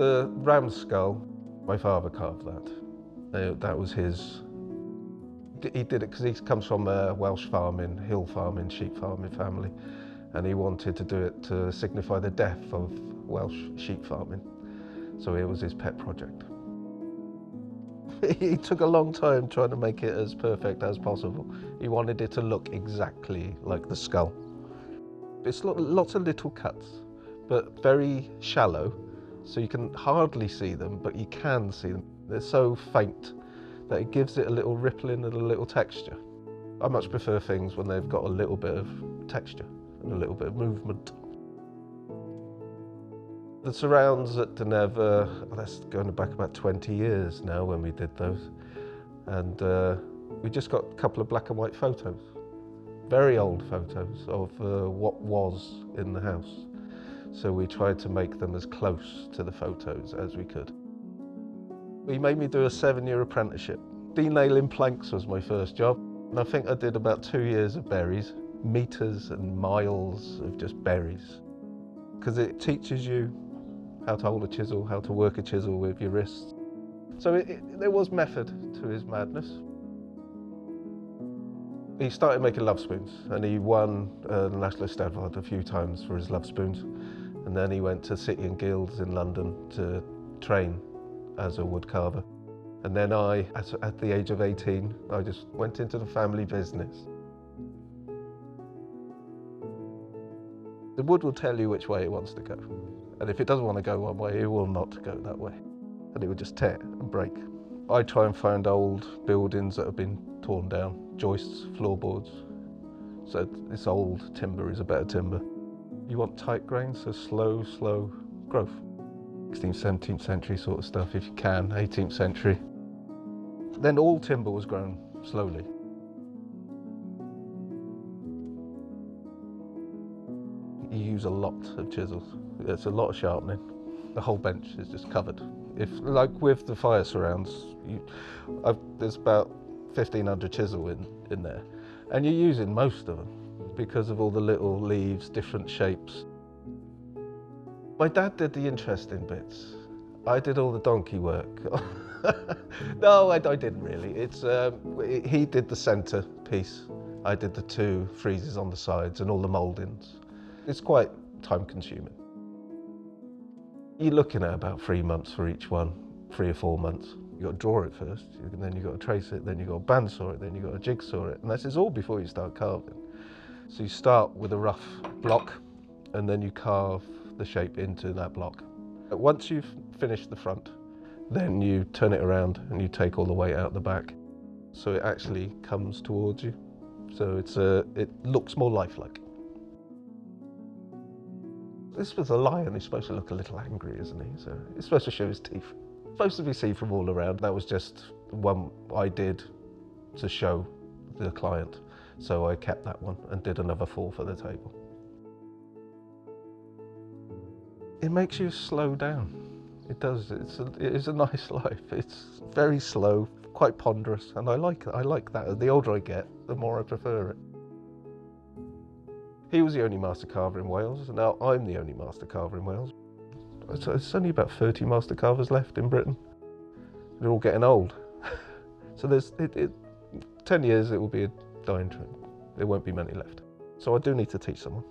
The ram's skull, my father carved that. That was his. He did it because he comes from a Welsh farming, hill farming, sheep farming family, and he wanted to do it to signify the death of Welsh sheep farming. So it was his pet project. He took a long time trying to make it as perfect as possible. He wanted it to look exactly like the skull. It's lots of little cuts, but very shallow, so you can hardly see them, but you can see them. They're so faint that it gives it a little rippling and a little texture. I much prefer things when they've got a little bit of texture and a little bit of movement. The surrounds at Dafydd, that's going back about 20 years now when we did those. And we just got a couple of black and white photos, very old photos of what was in the house. So we tried to make them as close to the photos as we could. He made me do a 7-year apprenticeship. Denailing planks was my first job. And I think I did about 2 years of berries, meters and miles of just berries. Because it teaches you how to hold a chisel, how to work a chisel with your wrists. So there was method to his madness. He started making love spoons, and he won the National Eisteddfod a few times for his love spoons. And then he went to City and Guilds in London to train as a woodcarver. And then at the age of 18, I just went into the family business. The wood will tell you which way it wants to go. And if it doesn't want to go one way, it will not go that way. And it will just tear and break. I try and find old buildings that have been torn down, joists, floorboards. So this old timber is a better timber. You want tight grains, so slow growth. 16th, 17th century sort of stuff, if you can, 18th century. Then all timber was grown slowly. You use a lot of chisels. It's a lot of sharpening. The whole bench is just covered. If, like with the fire surrounds, there's about 1,500 chisel in there, and you're using most of them because of all the little leaves, different shapes. My dad did the interesting bits. I did all the donkey work. No, I didn't really. He did the centre piece. I did the 2 friezes on the sides and all the mouldings. It's quite time-consuming. You're looking at about 3 months for each one, 3 or 4 months. You've got to draw it first, and then you've got to trace it, then you've got to bandsaw it, then you've got to jigsaw it, and this is all before you start carving. So you start with a rough block, and then you carve the shape into that block. Once you've finished the front, then you turn it around and you take all the weight out the back. So it actually comes towards you. So it looks more lifelike. This was a lion. He's supposed to look a little angry, isn't he? So he's supposed to show his teeth. Supposed to be seen from all around. That was just one I did to show the client. So I kept that one and did another 4 for the table. It makes you slow down. It does. It is a nice life. It's very slow, quite ponderous, and I like that. The older I get, the more I prefer it. He was the only master carver in Wales, and now I'm the only master carver in Wales. So there's only about 30 master carvers left in Britain. They're all getting old. So 10 years it will be a dying trend. There won't be many left. So I do need to teach someone.